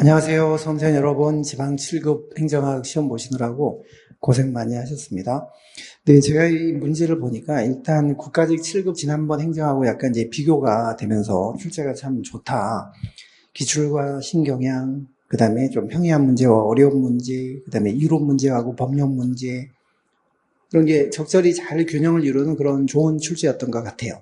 안녕하세요. 수험생 여러분. 지방 7급 행정학 시험 보시느라고 고생 많이 하셨습니다. 네, 제가 이 문제를 보니까 일단 국가직 7급 지난번 행정하고 약간 이제 비교가 되면서 출제가 참 좋다. 기출과 신경향, 그 다음에 좀 평이한 문제와 어려운 문제, 그 다음에 이론 문제하고 법령 문제, 그런 게 적절히 잘 균형을 이루는 그런 좋은 출제였던 것 같아요.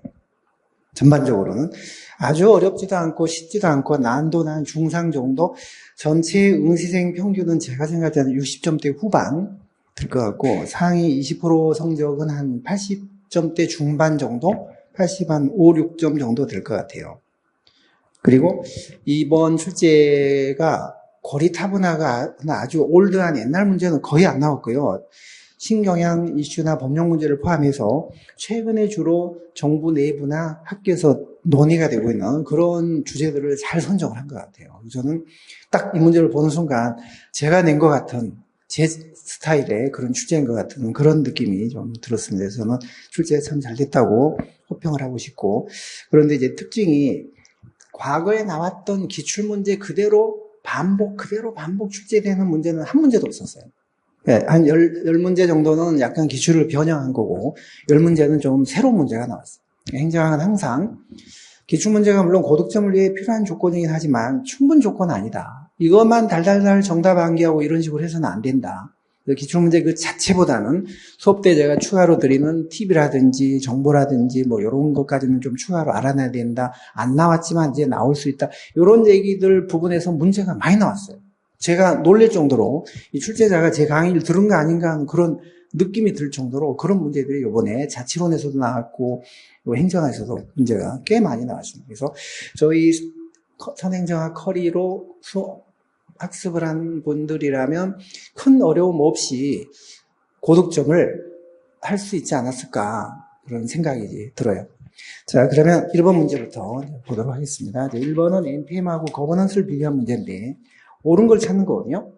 전반적으로는 아주 어렵지도 않고 쉽지도 않고 난도는 한 중상 정도, 전체 응시생 평균은 제가 생각할 때는 60점대 후반 될 것 같고, 상위 20% 성적은 한 80점대 중반 정도, 80 한 5, 6점 정도 될 것 같아요. 그리고 이번 출제가 고리타분하가 아주 올드한 옛날 문제는 거의 안 나왔고요. 신경향 이슈나 법령 문제를 포함해서 최근에 주로 정부 내부나 학교에서 논의가 되고 있는 그런 주제들을 잘 선정을 한 것 같아요. 저는 딱 이 문제를 보는 순간 제가 낸 것 같은 제 스타일의 그런 출제인 것 같은 그런 느낌이 좀 들었습니다. 그래서 저는 출제 참 잘 됐다고 호평을 하고 싶고, 그런데 이제 특징이 과거에 나왔던 기출문제 그대로 반복 출제되는 문제는 한 문제도 없었어요. 한 10문제 정도는 약간 기출을 변형한 거고, 10문제는 좀 새로운 문제가 나왔어요. 행정학은 항상 기출문제가 물론 고득점을 위해 필요한 조건이긴 하지만 충분 조건은 아니다. 이것만 달달달 정답 암기하고 이런 식으로 해서는 안 된다. 기출문제 그 자체보다는 수업 때 제가 추가로 드리는 팁이라든지 정보라든지 뭐 이런 것까지는 좀 추가로 알아내야 된다. 안 나왔지만 이제 나올 수 있다. 이런 얘기들 부분에서 문제가 많이 나왔어요. 제가 놀랄 정도로 이 출제자가 제 강의를 들은 거 아닌가 하는 그런 느낌이 들 정도로 그런 문제들이 이번에 자치론에서도 나왔고 행정학에서도 문제가 꽤 많이 나왔습니다. 그래서 저희 선행정학 커리로 학습을 한 분들이라면 큰 어려움 없이 고득점을 할 수 있지 않았을까 그런 생각이 들어요. 자, 그러면 1번 문제부터 보도록 하겠습니다. 1번은 NPM하고 거버넌스를 비교한 문제인데 옳은 걸 찾는 거거든요.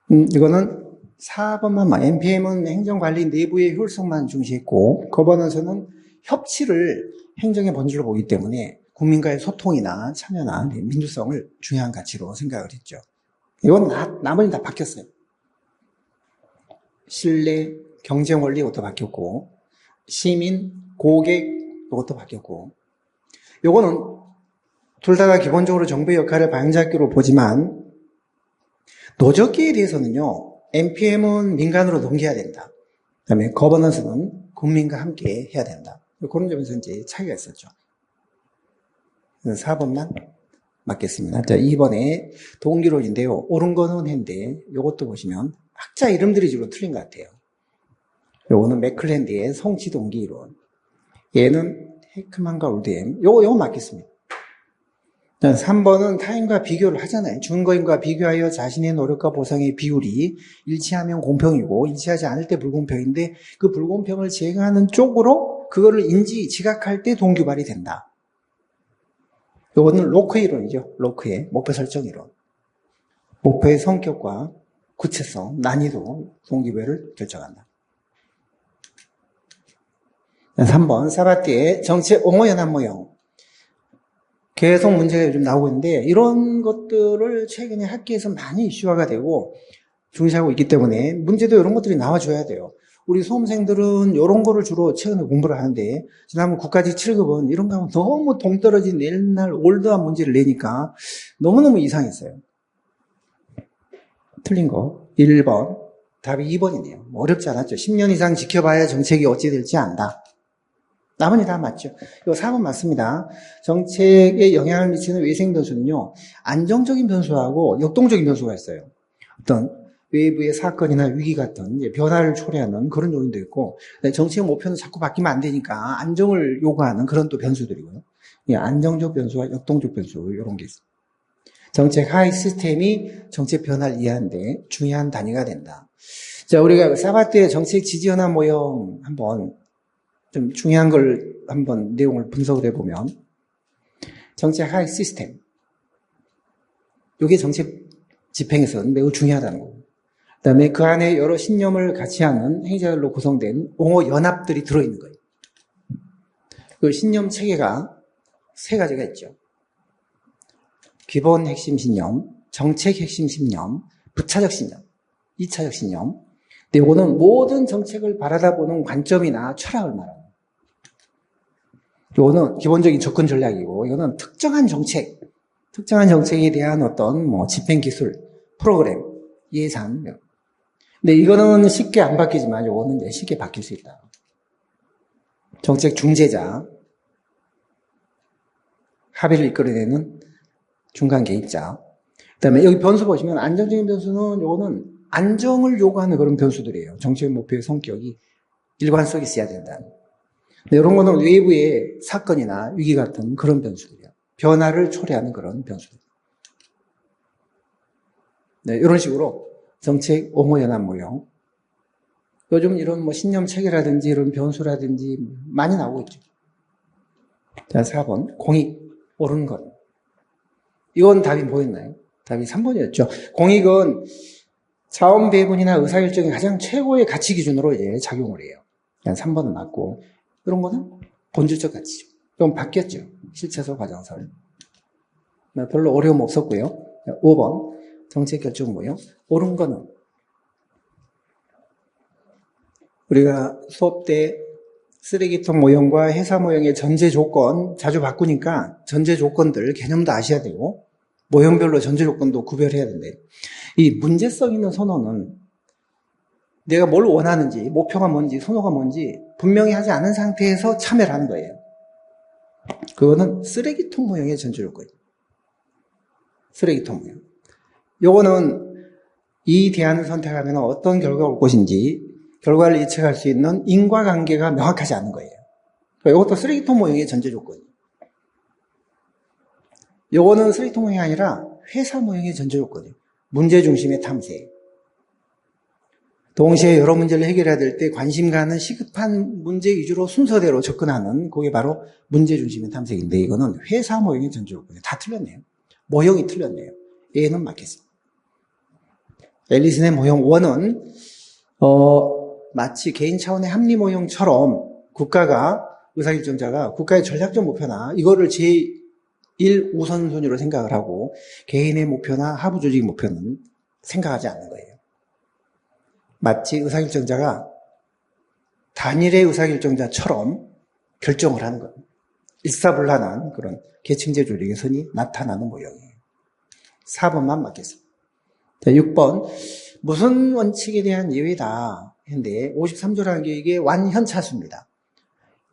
이거는 4번만, NPM은 행정관리 내부의 효율성만 중시했고, 거버넌스는 협치를 행정의 본질로 보기 때문에 국민과의 소통이나 참여나 민주성을 중요한 가치로 생각을 했죠. 이건 나머지 다 바뀌었어요. 신뢰, 경쟁 원리 이것도 바뀌었고, 시민, 고객 이것도 바뀌었고, 요거는 둘 다 기본적으로 정부의 역할을 바탕잡기로 보지만 노적기에 대해서는요, NPM은 민간으로 넘겨야 된다. 그 다음에 거버넌스는 국민과 함께 해야 된다. 그런 점에서 이제 차이가 있었죠. 4번만 맞겠습니다. 자, 2번에 동기론인데요. 옳은 거는 했는데 이것도 보시면 학자 이름들이 주로 틀린 것 같아요. 요거는 맥클랜드의 성취 동기 이론. 얘는 헤크만과 올드햄. 요거 맞겠습니다. 3번은 타인과 비교를 하잖아요. 준거인과 비교하여 자신의 노력과 보상의 비율이 일치하면 공평이고 일치하지 않을 때 불공평인데 그 불공평을 제거하는 쪽으로 그거를 지각할 때 동기발이 된다. 이거는 로크 이론이죠. 로크의 목표 설정 이론. 목표의 성격과 구체성, 난이도, 동기부여를 결정한다. 3번 사바티의 정책 옹호 연합 모형. 계속 문제가 요즘 나오고 있는데 이런 것들을 최근에 학계에서 많이 이슈화가 되고 중시하고 있기 때문에 문제도 이런 것들이 나와줘야 돼요. 우리 수험생들은 이런 거를 주로 최근에 공부를 하는데 지난번 국가직 7급은 이런 거 하면 너무 동떨어진 옛날 올드한 문제를 내니까 너무너무 이상했어요. 틀린 거 1번, 답이 2번이네요. 어렵지 않았죠. 10년 이상 지켜봐야 정책이 어찌 될지 안다. 나머지 다 맞죠. 이거 4번 맞습니다. 정책에 영향을 미치는 외생 변수는요, 안정적인 변수하고 역동적인 변수가 있어요. 어떤 외부의 사건이나 위기 같은 변화를 초래하는 그런 요인도 있고, 정책의 목표는 자꾸 바뀌면 안 되니까 안정을 요구하는 그런 또 변수들이고요. 안정적 변수와 역동적 변수, 이런 게 있어요. 정책 하위 시스템이 정책 변화를 이해하는데 중요한 단위가 된다. 자, 우리가 사바트의 정책 지지연합 모형 한번 좀 중요한 걸 한번 내용을 분석을 해보면 정책 하위 시스템 이게 정책 집행에서는 매우 중요하다는 거예요. 그 다음에 그 안에 여러 신념을 같이 하는 행자들로 구성된 옹호 연합들이 들어있는 거예요. 그 신념 체계가 세 가지가 있죠. 기본 핵심 신념, 정책 핵심 신념, 부차적 신념, 2차적 신념. 근데 이거는 모든 정책을 바라다보는 관점이나 철학을 말합니다. 이거는 기본적인 접근 전략이고, 이거는 특정한 정책에 대한 어떤 집행 기술, 프로그램, 예산. 근데 이거는 쉽게 안 바뀌지만 이거는 이제 쉽게 바뀔 수 있다. 정책 중재자, 합의를 이끌어내는 중간 개입자. 그다음에 여기 변수 보시면 안정적인 변수는 이거는 안정을 요구하는 그런 변수들이에요. 정책 목표의 성격이 일관성이 있어야 된다. 이런 거는 외부의 사건이나 위기 같은 그런 변수들이에요. 변화를 초래하는 그런 변수들. 네, 이런 식으로 정책 오모연합 모형. 요즘 이런 신념 체계라든지 이런 변수라든지 많이 나오고 있죠. 자, 4번. 공익, 옳은 것. 이건 답이 뭐였나요? 답이 3번이었죠. 공익은 자원 배분이나 의사결정의 가장 최고의 가치 기준으로 이제 작용을 해요. 3번은 맞고. 이런 거는 본질적 가치죠. 좀 바뀌었죠. 실체서 과정설. 별로 어려움 없었고요. 5번. 정책 결정 모형. 옳은 거는 우리가 수업 때 쓰레기통 모형과 회사 모형의 전제 조건 자주 바꾸니까 전제 조건들 개념도 아셔야 되고 모형별로 전제 조건도 구별해야 된대. 이 문제성 있는 선언은 내가 뭘 원하는지, 목표가 뭔지, 선호가 뭔지 분명히 하지 않은 상태에서 참여를 하는 거예요. 그거는 쓰레기통 모형의 전제 조건이에요. 쓰레기통 모형. 요거는 이 대안을 선택하면 어떤 결과가 올 것인지 결과를 예측할 수 있는 인과관계가 명확하지 않은 거예요. 이것도 쓰레기통 모형의 전제 조건이에요. 요거는 쓰레기통 모형이 아니라 회사 모형의 전제 조건이에요. 문제 중심의 탐색. 동시에 여러 문제를 해결해야 될 때 관심 가는 시급한 문제 위주로 순서대로 접근하는 그게 바로 문제 중심의 탐색인데 이거는 회사 모형의 전제 조건이에요. 다 틀렸네요. 모형이 틀렸네요. A는 맞겠습니다. 앨리슨의 모형 1은 마치 개인 차원의 합리 모형처럼 국가가 의사결정자가 국가의 전략적 목표나 이거를 제1 우선순위로 생각을 하고 개인의 목표나 하부 조직 목표는 생각하지 않는 거예요. 마치 의사결정자가 단일의 의사결정자처럼 결정을 하는 거예요. 일사불란한 그런 계층제 조직의 선이 나타나는 모형이에요. 4번만 맞겠습니다. 자, 6번. 무슨 원칙에 대한 예외다. 했는데 53조라는 게 이게 완현차수입니다.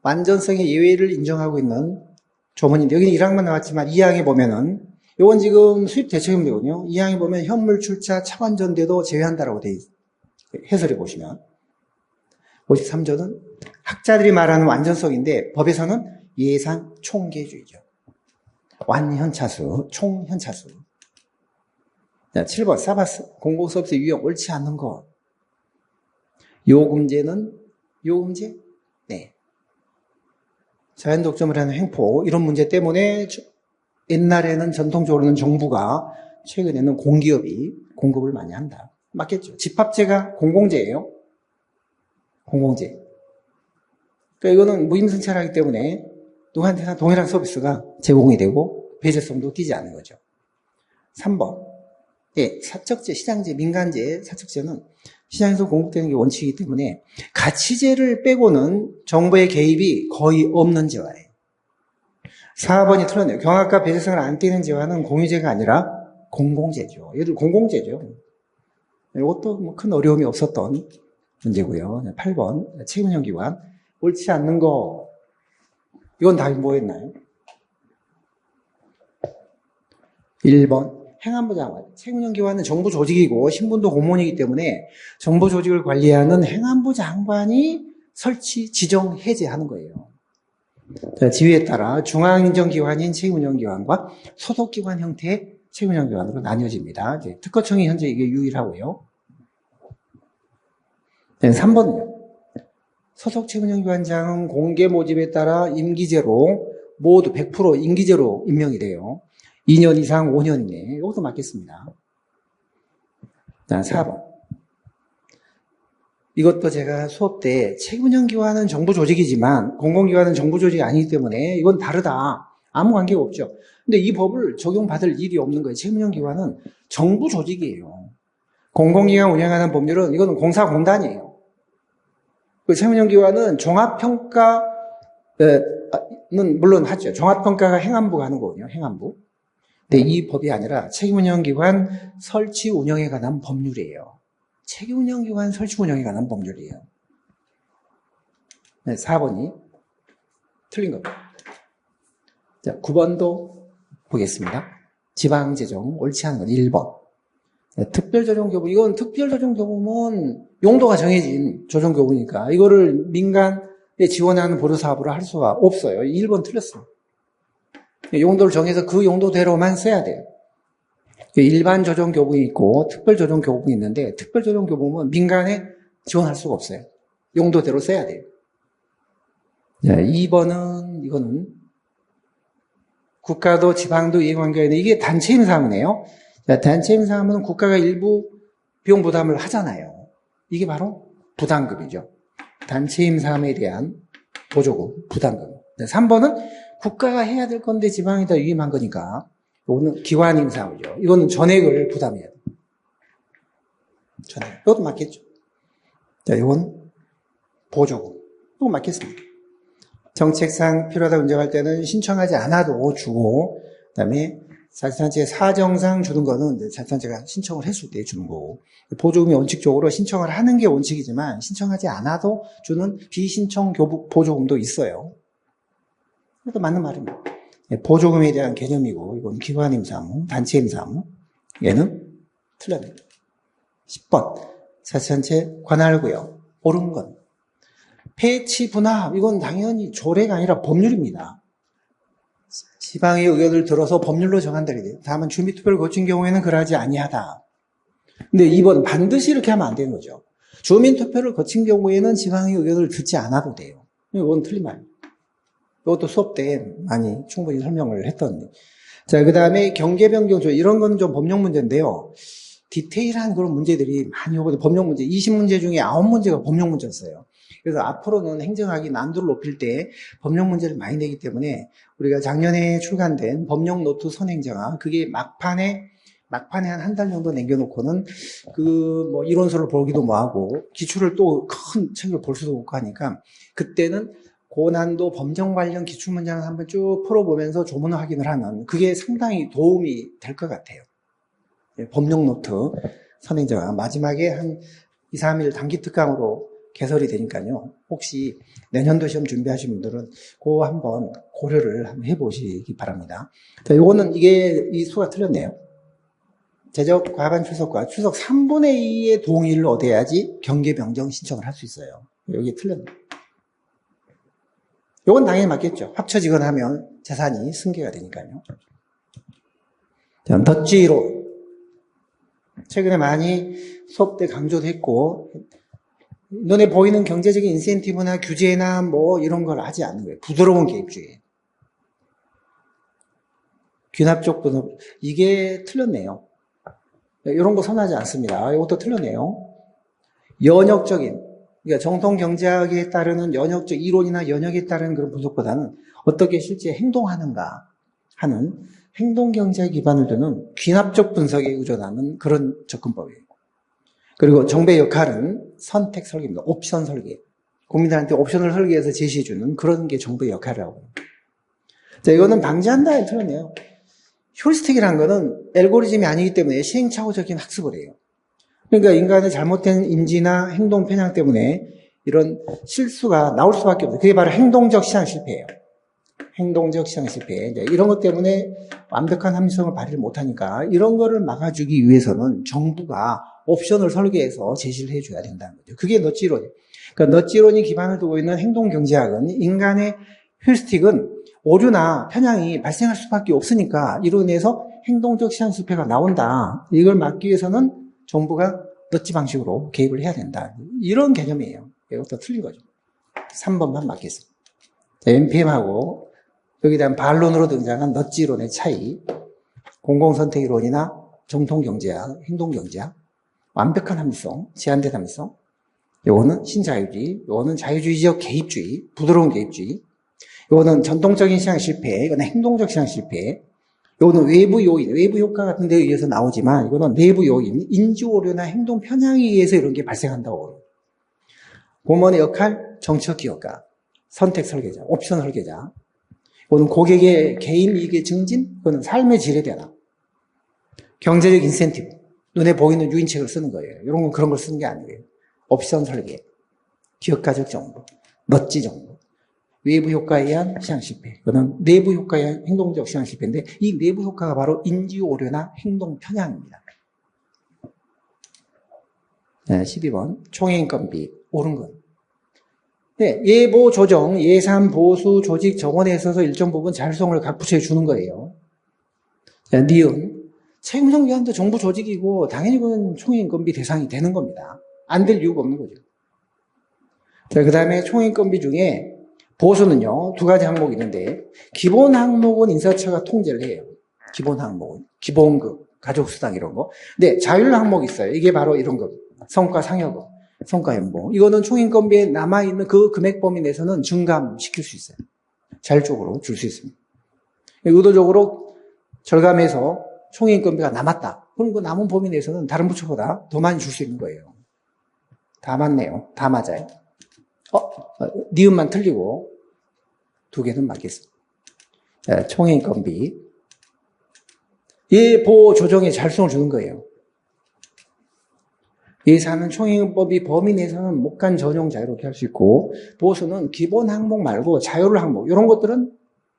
완전성의 예외를 인정하고 있는 조문인데 여기는 1항만 나왔지만 2항에 보면은 이건 지금 수입 대책임이거든요. 2항에 보면 현물 출자 차관전대도 제외한다라고 돼 있어요. 해설해 보시면 53조는 학자들이 말하는 완전성인데 법에서는 예상 총계주의죠. 완현차수, 총현차수. 자, 7번 사바스 공공서비스 유형 옳지 않는 것. 요금제는 요금제? 네. 자연 독점을 하는 횡포 이런 문제 때문에 옛날에는 전통적으로는 정부가 최근에는 공기업이 공급을 많이 한다. 맞겠죠? 집합제가 공공재예요. 공공재. 그러니까 이거는 무임승차하기 때문에 누구한테나 동일한 서비스가 제공이 되고 배제성도 띄지 않는 거죠. 3번. 예, 사적제, 시장제, 민간제, 사적제는 시장에서 공급되는 게 원칙이기 때문에 가치제를 빼고는 정부의 개입이 거의 없는 재화예요. 4번이 틀렸네요. 경합과 배제성을 안 띄는 재화는 공유제가 아니라 공공재죠. 얘들 공공재죠. 이것도 큰 어려움이 없었던 문제고요. 8번 책임형 기관 옳지 않는 거. 이건 답이 뭐였나요? 1번 행안부 장관. 책임형 기관은 정부 조직이고 신분도 공무원이기 때문에 정부 조직을 관리하는 행안부 장관이 설치, 지정, 해제하는 거예요. 자, 지위에 따라 중앙행정기관인 책임운영기관과 소속기관 형태의 책임운영기관으로 나뉘어집니다. 이제 특허청이 현재 이게 유일하고요. 네, 3번은요. 소속 책임운영기관장은 공개 모집에 따라 임기제로 모두 100% 임기제로 임명이 돼요. 2년 이상 5년 이내. 이것도 맞겠습니다. 자, 4번. 이것도 제가 수업 때 책임운영기관은 정부 조직이지만 공공기관은 정부 조직이 아니기 때문에 이건 다르다. 아무 관계가 없죠. 근데 이 법을 적용받을 일이 없는 거예요. 책임운영기관은 정부 조직이에요. 공공기관 운영하는 법률은 이거는 공사공단이에요. 그 책임운영기관은 종합평가는 물론 하죠. 종합평가가 행안부가 하는 거거든요. 행안부. 근데 이 법이 아니라 책임운영기관 설치 운영에 관한 법률이에요. 책임운영기관 설치 운영에 관한 법률이에요. 네, 4번이 틀린 겁니다. 자, 9번도 보겠습니다. 지방재정 옳지 않은 건 1번. 네, 특별조정교부, 이건 특별조정교부는 용도가 정해진 조정교부니까 이거를 민간에 지원하는 보조사업으로 할 수가 없어요. 1번 틀렸어요. 용도를 정해서 그 용도대로만 써야 돼요. 일반 조정교부이 있고 특별조정교부가 있는데 특별조정교부는 민간에 지원할 수가 없어요. 용도대로 써야 돼요. 자, 2번은 이거는 국가도 지방도 이해관계가 있는데 이게 단체 임사무네요. 자, 단체 임사무는 국가가 일부 비용 부담을 하잖아요. 이게 바로 부담금이죠. 단체 임사무에 대한 보조금, 부담금. 3번은 국가가 해야 될 건데 지방이 다 위임한 거니까 이거는 기관 임사무죠. 이거는 전액을 부담해야 돼요. 전액. 이것도 맞겠죠. 자, 이건 보조금. 이거 맞겠습니다. 정책상 필요하다고 인정할 때는 신청하지 않아도 주고, 그 다음에 자치단체 사정상 주는 거는 자치단체가 신청을 했을 때 주는 거고, 보조금이 원칙적으로 신청을 하는 게 원칙이지만 신청하지 않아도 주는 비신청 교부 보조금도 있어요. 그것도 맞는 말입니다. 보조금에 대한 개념이고, 이건 기관임사무, 단체임사무, 얘는 틀렸네요. 10번 자치단체 관할구역 옳은 건 폐치 분합, 이건 당연히 조례가 아니라 법률입니다. 지방의 의견을 들어서 법률로 정한다. 다만 주민투표를 거친 경우에는 그러지 아니하다. 근데 2번 반드시 이렇게 하면 안 되는 거죠. 주민투표를 거친 경우에는 지방의 의견을 듣지 않아도 돼요. 이건 틀린 말입니다. 이것도 수업 때 많이 충분히 설명을 했던. 자, 그 다음에 경계 변경 조례, 이런 건 좀 법령 문제인데요. 디테일한 그런 문제들이 많이 오거든요. 법령 문제 20문제 중에 9문제가 법령 문제였어요. 그래서 앞으로는 행정학이 난도를 높일 때 법령 문제를 많이 내기 때문에 우리가 작년에 출간된 법령 노트 선행정학, 그게 막판에 한 달 정도 남겨놓고는 뭐 이론서를 보기도 뭐하고 기출을 또 큰 책을 볼 수도 없고 하니까 그때는 고난도 법정 관련 기출문장을 한번 쭉 풀어보면서 조문 확인을 하는, 그게 상당히 도움이 될 것 같아요. 법령 노트 선행정학 마지막에 한 2, 3일 단기 특강으로 개설이 되니까요. 혹시 내년도 시험 준비하시는 분들은 그거 한번 고려를 한번 해보시기 바랍니다. 자, 요거는 이 수가 틀렸네요. 제적 과반 출석과 출석 3분의 2의 동의를 얻어야지 경계 변경 신청을 할 수 있어요. 여기 틀렸네요. 요건 당연히 맞겠죠. 합쳐지거나 하면 재산이 승계가 되니까요. 자, 덧지로 최근에 많이 수업 때 강조도 했고, 눈에 보이는 경제적인 인센티브나 규제나 뭐 이런 걸 하지 않는 거예요. 부드러운 개입주의. 귀납적 분업, 이게 틀렸네요. 이런 거 선호하지 않습니다. 이것도 틀렸네요. 연역적인, 그러니까 정통 경제학에 따르는 연역적 이론이나 연역에 따르는 그런 분석보다는 어떻게 실제 행동하는가 하는 행동 경제에 기반을 두는 귀납적 분석에 의존하는 그런 접근법이에요. 그리고 정부의 역할은 선택 설계입니다. 옵션 설계. 국민들한테 옵션을 설계해서 제시해주는 그런 게 정부의 역할이라고 합니다. 자, 이거는 방지한다에 틀렸네요. 휴리스틱이라는 거는 알고리즘이 아니기 때문에 시행착오적인 학습을 해요. 그러니까 인간의 잘못된 인지나 행동 편향 때문에 이런 실수가 나올 수밖에 없어요. 그게 바로 행동적 시장 실패예요. 행동적 시장 실패. 이제 이런 것 때문에 완벽한 합리성을 발휘를 못하니까 이런 거를 막아주기 위해서는 정부가 옵션을 설계해서 제시를 해줘야 된다는 거죠. 그게 넛지론이에요. 그러니까 넛지론이 기반을 두고 있는 행동경제학은 인간의 휴리스틱은 오류나 편향이 발생할 수밖에 없으니까 이로 인해서 행동적 시장 실패가 나온다. 이걸 막기 위해서는 정부가 넛지 방식으로 개입을 해야 된다. 이런 개념이에요. 이것도 틀린 거죠. 3번만 맞겠습니다. NPM하고 여기에 대한 반론으로 등장한 넛지론의 차이, 공공선택이론이나 정통경제학, 행동경제학, 완벽한 합리성, 제한된 합리성, 요거는 신자유주의, 요거는 자유주의적 개입주의, 부드러운 개입주의, 요거는 전통적인 시장 실패, 이거는 행동적 시장 실패. 요거는 외부 요인, 외부 효과 같은 데에 의해서 나오지만 이거는 내부 요인, 인지 오류나 행동 편향에 의해서 이런 게 발생한다고. 공무원의 역할, 정책 기업가, 선택 설계자, 옵션 설계자. 이거는 고객의 개인 이익의 증진, 이거는 삶의 질에 대한 경제적 인센티브, 눈에 보이는 유인책을 쓰는 거예요. 이런 건 그런 걸 쓰는 게 아니에요. 옵션 설계, 기업가적 정보, 멋지 정보, 외부 효과에 의한 시장 실패. 이거는 내부 효과에 의한 행동적 시장 실패인데 이 내부 효과가 바로 인지 오류나 행동 편향입니다. 네, 12번 총회인건비 옳은 것. 네, 예보 조정, 예산 보수, 조직 정원에 있어서 일정 부분 자율성을 각 부처에 주는 거예요. 자, 니은 채용정기관도 정부 조직이고 당연히 그건 총회인건비 대상이 되는 겁니다. 안 될 이유가 없는 거죠. 자, 그 다음에 총회인건비 중에 보수는요, 두 가지 항목이 있는데, 기본 항목은 인사처가 통제를 해요. 기본 항목은. 기본급, 가족수당 이런 거. 근데 자율 항목이 있어요. 이게 바로 이런 거. 성과 상여금, 성과 연봉. 이거는 총인건비에 남아있는 그 금액 범위 내에서는 증감시킬 수 있어요. 자율적으로 줄 수 있습니다. 의도적으로 절감해서 총인건비가 남았다. 그럼 그 남은 범위 내에서는 다른 부처보다 더 많이 줄 수 있는 거예요. 다 맞네요. 다 맞아요. 니은만 틀리고 두 개는 맞겠습니다. 총회인건비 예보 조정에 자율성을 주는 거예요. 예산은 총회인법이 범위 내에서는 목간 전용 자유롭게 할 수 있고 보수는 기본 항목 말고 자율 항목 이런 것들은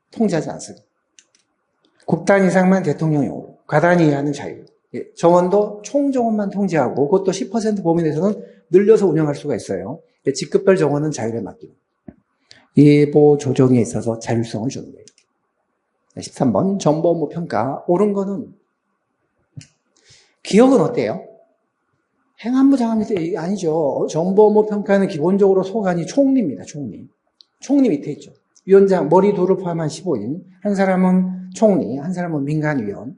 통제하지 않습니다. 국단 이상만 대통령령으로 과단 이하는 자유. 정원도 총정원만 통제하고 그것도 10% 범위 내에서는 늘려서 운영할 수가 있어요. 직급별 정원은 자율에 맡기고 예보 조정에 있어서 자율성을 주는 거예요. 13번 정보 업무 평가 옳은 거는 기억은 어때요? 행안부 장관이 아니죠. 정보 업무 평가는 기본적으로 소관이 총리입니다. 총리 밑에 있죠. 위원장 머리 둘을 포함한 15인 한 사람은 총리 한 사람은 민간위원.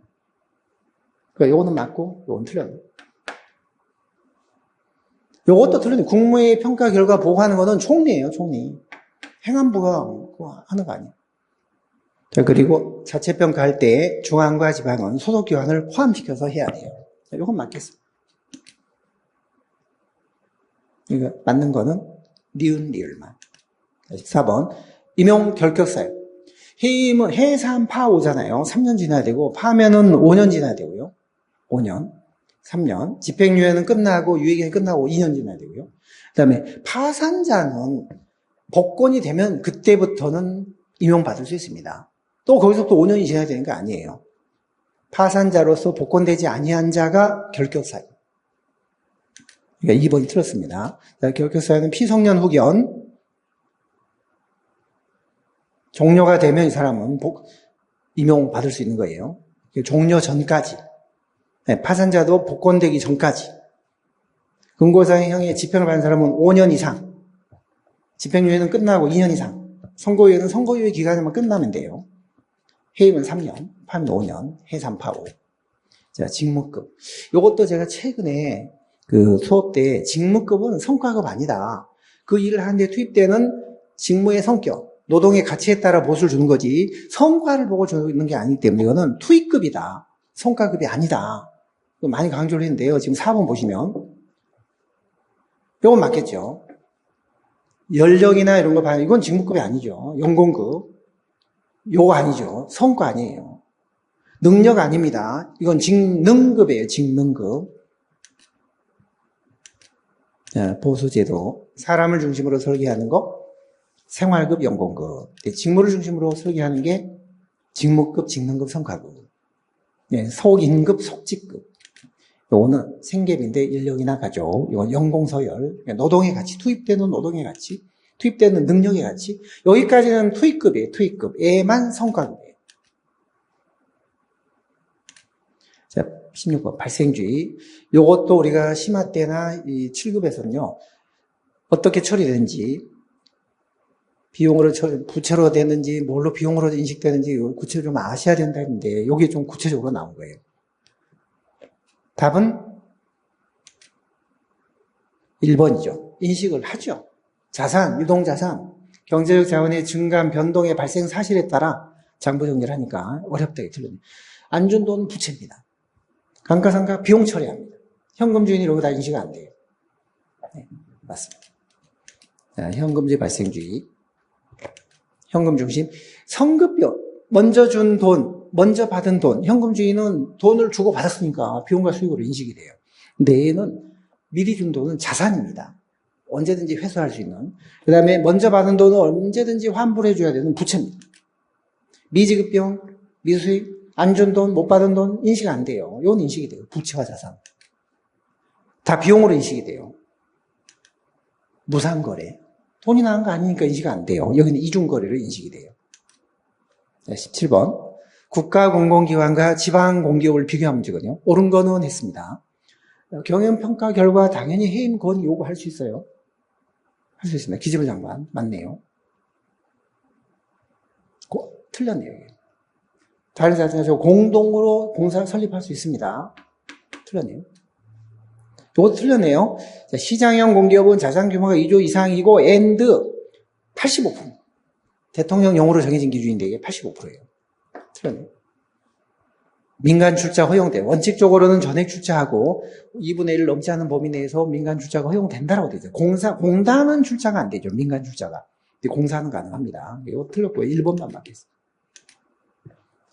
그러니까 요거는 맞고 요건 틀려요. 요것도 틀린데 국무회의 평가 결과 보고하는 거는 총리예요. 총리. 행안부가 하는 거 아니에요. 자, 그리고 자체평가할 때 중앙과 지방은 소속기관을 포함시켜서 해야 돼요. 자, 요건 맞겠습니다. 이거 맞는 거는 니은, 리을만. 14번 임용 결격사유. 해임은 해산 파 오잖아요. 3년 지나야 되고 파면은 5년 지나야 되고요. 5년, 3년. 집행유예는 끝나고 유예기간이 끝나고 2년 지나야 되고요. 그 다음에 파산자는 복권이 되면 그때부터는 임용받을 수 있습니다. 또 거기서부터 5년이 지나야 되는 거 아니에요. 파산자로서 복권되지 아니한 자가 결격사유. 그러니까 2번이 틀렸습니다. 결격사유는 피성년 후견. 종료가 되면 이 사람은 임용받을 수 있는 거예요. 종료 전까지. 파산자도 복권되기 전까지. 금고사형의 집행을 받은 사람은 5년 이상. 집행유예는 끝나고 2년 이상. 선고유예는 선고유예 기간에만 끝나면 돼요. 해임은 3년, 파면 5년, 해산 파 5. 자, 직무급. 이것도 제가 최근에 그 수업 때 직무급은 성과급 아니다. 그 일을 하는데 투입되는 직무의 성격, 노동의 가치에 따라 보수를 주는 거지 성과를 보고 주는 게 아니기 때문에 이거는 투입급이다. 성과급이 아니다. 많이 강조를 했는데요. 지금 4번 보시면 이건 맞겠죠. 연령이나 이런 거 봐요. 이건 직무급이 아니죠. 연공급. 요거 아니죠. 성과 아니에요. 능력 아닙니다. 이건 직능급이에요. 직능급. 자, 보수제도. 사람을 중심으로 설계하는 거. 생활급, 연공급. 직무를 중심으로 설계하는 게 직무급, 직능급, 성과급. 속인급, 속직급. 요거는 생계비인데 인력이나 가족. 이건 연공서열. 노동의 가치, 투입되는 노동의 가치, 투입되는 능력의 가치. 여기까지는 투입급이에요. 투입급. 애만 성과급이에요. 자, 16번 발생주의. 요것도 우리가 심화 때나 이 7급에서는요. 어떻게 처리되는지, 비용으로 부채로 되는지, 뭘로 비용으로 인식되는지 구체적으로 좀 아셔야 된다 했는데 여기 좀 구체적으로 나온 거예요. 답은 1번이죠. 인식을 하죠. 자산, 유동자산. 경제적 자원의 증감, 변동의 발생 사실에 따라 장부 정리를 하니까 어렵다. 틀렸네. 안 준 돈은 부채입니다. 감가상각 비용 처리합니다. 현금 주인 이러고 다 인식 안 돼요. 네, 맞습니다. 자, 현금주의 발생주의. 현금 중심. 성급비용. 먼저 준 돈, 먼저 받은 돈. 현금주의는 돈을 주고 받았으니까 비용과 수익으로 인식이 돼요. 근데 얘는 미리 준 돈은 자산입니다. 언제든지 회수할 수 있는. 그 다음에 먼저 받은 돈은 언제든지 환불해 줘야 되는 부채입니다. 미지급 비용, 미수익, 안 준 돈, 못 받은 돈 인식 안 돼요. 이건 인식이 돼요. 부채와 자산. 다 비용으로 인식이 돼요. 무상거래. 돈이 나간 거 아니니까 인식 안 돼요. 여기는 이중거래로 인식이 돼요. 17번. 국가공공기관과 지방공기업을 비교한 문제거든요. 옳은 거는 했습니다. 경영평가 결과 당연히 해임 건의 요구할 수 있어요. 할 수 있습니다. 기재부 장관. 맞네요. 틀렸네요. 다른 자체에서 공동으로 공사를 설립할 수 있습니다. 틀렸네요. 이것도 틀렸네요. 자, 시장형 공기업은 자산 규모가 2조 이상이고 and 85%. 대통령령으로 정해진 기준인데 이게 85%예요. 틀렸네요. 민간 출자 허용돼. 원칙적으로는 전액 출자하고 2분의 1 넘지 않은 범위 내에서 민간 출자가 허용된다라고 되죠. 공단은 출자가 안 되죠. 민간 출자가. 근데 공사는 가능합니다. 이거 틀렸고요. 1번만 맞겠습니다.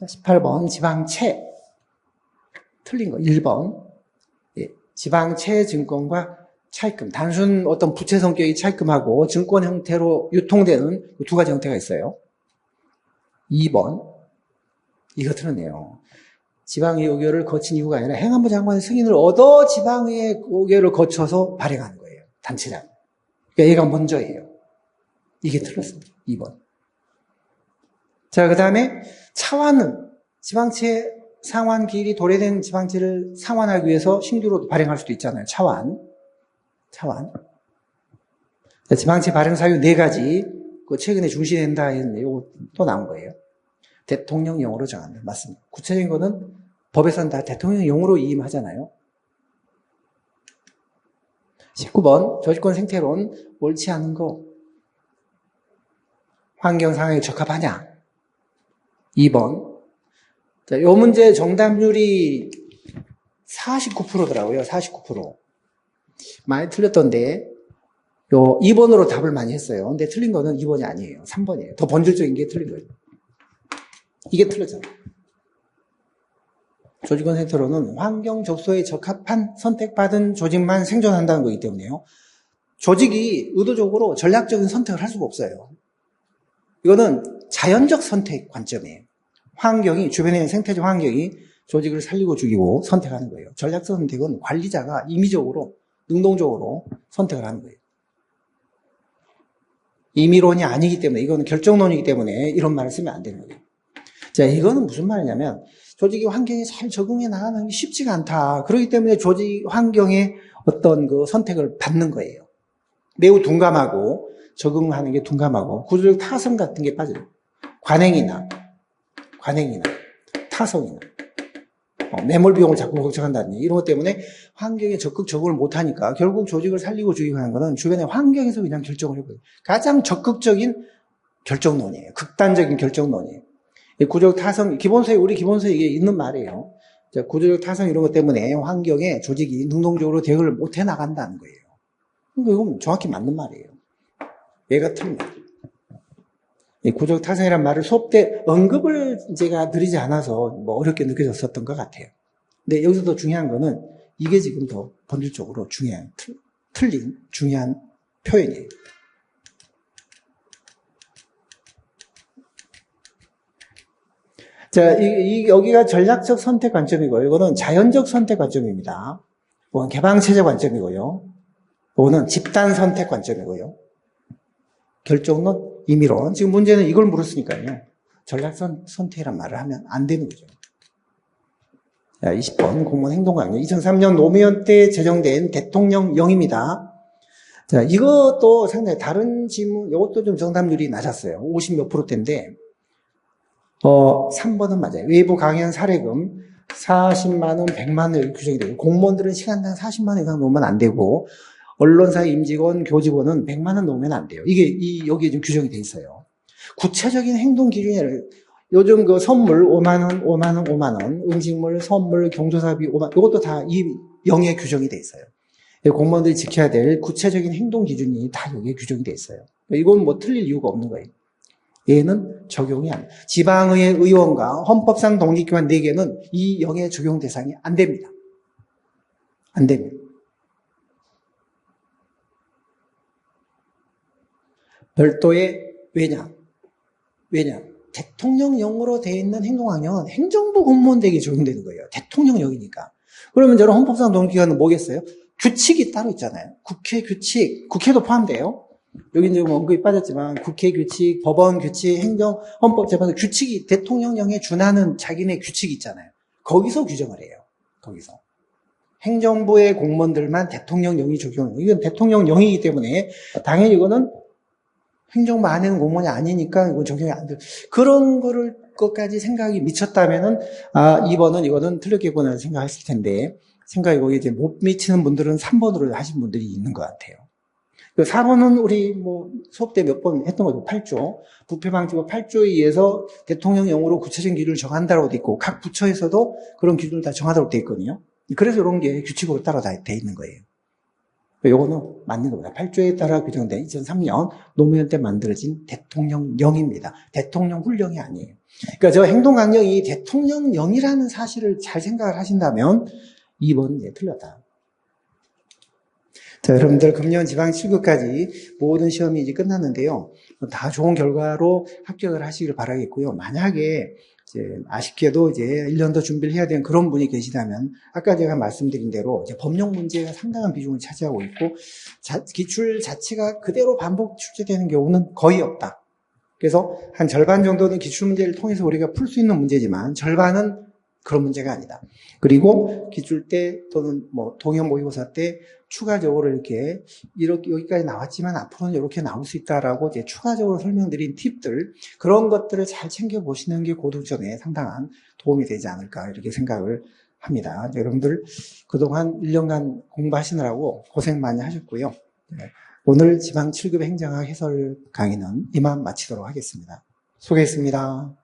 18번 지방채. 틀린 거 1번. 예, 지방채 증권과 차입금. 단순 어떤 부채 성격의 차입금하고 증권 형태로 유통되는 두 가지 형태가 있어요. 2번. 이거 틀렸네요. 지방의 의결을 거친 이유가 아니라 행안부 장관의 승인을 얻어 지방의 의결을 거쳐서 발행하는 거예요. 단체장. 그러니까 얘가 먼저예요. 이게 틀렸습니다. 2번. 자, 그 다음에 차환은 지방채 상환 기일이 도래된 지방채를 상환하기 위해서 신규로 발행할 수도 있잖아요. 차환. 자, 지방채 발행 사유 4가지. 최근에 중시된다 했는데 이거 또 나온 거예요. 대통령령으로 정한다. 맞습니다. 구체적인 거는 법에서는 다 대통령령으로 이임하잖아요. 19번 저주권 생태론 옳지 않은 거. 환경 상황에 적합하냐? 2번. 자, 이 문제 정답률이 49%더라고요. 49%. 많이 틀렸던데 요 2번으로 답을 많이 했어요. 근데 틀린 거는 2번이 아니에요. 3번이에요. 더 본질적인 게 틀린 거예요. 이게 틀렸잖아요. 조직원 생태론은 환경 적소에 적합한 선택받은 조직만 생존한다는 거기 때문에요. 조직이 의도적으로 전략적인 선택을 할 수가 없어요. 이거는 자연적 선택 관점이에요. 환경이, 주변에 있는 생태적 환경이 조직을 살리고 죽이고 선택하는 거예요. 전략적 선택은 관리자가 임의적으로, 능동적으로 선택을 하는 거예요. 임의론이 아니기 때문에, 이거는 결정론이기 때문에 이런 말을 쓰면 안 되는 거예요. 자, 이거는 무슨 말이냐면, 조직이 환경에 잘 적응해 나가는 게 쉽지가 않다. 그렇기 때문에 조직 환경의 어떤 그 선택을 받는 거예요. 매우 둔감하고, 적응하는 게 둔감하고, 구조적 타성 같은 게 빠져요. 관행이나, 타성이나, 매몰 비용을 자꾸 걱정한다든지, 이런 것 때문에 환경에 적극 적응을 못하니까, 결국 조직을 살리고 죽이고 하는 거는 주변의 환경에서 그냥 결정을 해버려요. 가장 적극적인 결정론이에요. 극단적인 결정론이에요. 구조적 타성, 기본서에, 우리 기본서에 이게 있는 말이에요. 구조적 타성 이런 것 때문에 환경에 조직이 능동적으로 대응을 못해 나간다는 거예요. 그러니까 이건 정확히 맞는 말이에요. 얘가 틀립니다. 구조적 타성이란 말을 수업 때 언급을 제가 드리지 않아서 뭐 어렵게 느껴졌었던 것 같아요. 근데 여기서 더 중요한 거는 이게 지금 더 본질적으로 중요한, 틀린 중요한 표현이에요. 자, 여기가 전략적 선택 관점이고요. 이거는 자연적 선택 관점입니다. 이건 개방체제 관점이고요. 이거는 집단 선택 관점이고요. 결정론, 임의론. 지금 문제는 이걸 물었으니까요. 전략적 선택이란 말을 하면 안 되는 거죠. 자, 20번 공무원 행동강령. 2003년 노무현 때 제정된 대통령령입니다. 자, 이것도 상당히 다른 질문, 이것도 좀 정답률이 낮았어요. 50 몇 %대인데, 3번은 맞아요. 외부 강연 사례금 40만 원, 100만 원 이렇게 규정이 되고 공무원들은 시간당 40만 원 이상 놓으면 안 되고 언론사 임직원, 교직원은 100만 원 넘으면 안 돼요. 여기에 좀 규정이 돼 있어요. 구체적인 행동 기준이 요즘 그 선물 5만 원, 5만 원, 5만 원, 음식물, 선물, 경조사비 5만 원, 이것도 다 이 영에 규정이 돼 있어요. 공무원들이 지켜야 될 구체적인 행동 기준이 다 여기에 규정이 돼 있어요. 이건 뭐 틀릴 이유가 없는 거예요. 얘는 적용이 안 돼요. 지방의회 의원과 헌법상 독립기관 4개는 이 영의 적용 대상이 안 됩니다. 안 됩니다. 별도의 왜냐? 대통령령으로 되어 있는 행동학령은 행정부 공무원들에게 적용되는 거예요. 대통령령이니까. 그러면 저는 헌법상 독립기관은 뭐겠어요? 규칙이 따로 있잖아요. 국회 규칙, 국회도 포함돼요. 여기 이제 뭐 언급이 빠졌지만 국회 규칙, 법원 규칙, 행정, 헌법재판소 규칙이 대통령령에 준하는 자기네 규칙이 있잖아요. 거기서 규정을 해요. 거기서. 행정부의 공무원들만 대통령령이 적용해요. 이건 대통령령이기 때문에 당연히 이거는 행정부 안에는 공무원이 아니니까 이건 적용이 안 돼요. 그런 것까지 생각이 미쳤다면은, 이거는 틀렸겠구나 생각했을 텐데, 생각이 거기에 이제 못 미치는 분들은 3번으로 하신 분들이 있는 것 같아요. 4번은 우리 수업 때 몇 번 했던 거죠. 8조. 부패방지법 8조에 의해서 대통령령으로 구체적인 기준을 정한다고 돼 있고, 각 부처에서도 그런 기준을 다 정하도록 돼 있거든요. 그래서 이런 게 규칙으로 따라 다 돼 있는 거예요. 요거는 맞는 겁니다. 8조에 따라 규정된 2003년 노무현 때 만들어진 대통령령입니다. 대통령 훈령이 아니에요. 그러니까 저 행동강령이 대통령령이라는 사실을 잘 생각을 하신다면 2번은 틀렸다. 자, 여러분들 금년 지방 7급까지 모든 시험이 이제 끝났는데요. 다 좋은 결과로 합격을 하시길 바라겠고요. 만약에 아쉽게도 이제 1년 더 준비를 해야 되는 그런 분이 계시다면 아까 제가 말씀드린 대로 이제 법령 문제가 상당한 비중을 차지하고 있고 기출 자체가 그대로 반복 출제되는 경우는 거의 없다. 그래서 한 절반 정도는 기출 문제를 통해서 우리가 풀 수 있는 문제지만 절반은 그런 문제가 아니다. 그리고 기출 때 또는 동형 모의고사 때 추가적으로 이렇게 여기까지 나왔지만 앞으로는 이렇게 나올 수 있다라고 이제 추가적으로 설명드린 팁들, 그런 것들을 잘 챙겨보시는 게 고도전에 상당한 도움이 되지 않을까 이렇게 생각을 합니다. 여러분들 그동안 1년간 공부하시느라고 고생 많이 하셨고요. 오늘 지방 7급 행정학 해설 강의는 이만 마치도록 하겠습니다. 수고했습니다.